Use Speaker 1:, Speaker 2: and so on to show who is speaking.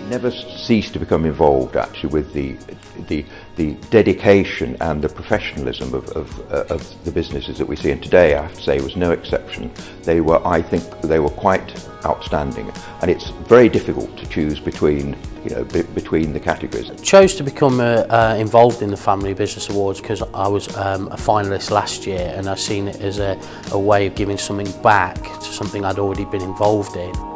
Speaker 1: never ceased to become involved actually with the dedication and the professionalism of the businesses that we see, and today I have to say was no exception. I think they were quite outstanding, and it's very difficult to choose between between the categories.
Speaker 2: I chose to become involved in the Family Business Awards because I was a finalist last year, and I've seen it as a way of giving something back to something I'd already been involved in.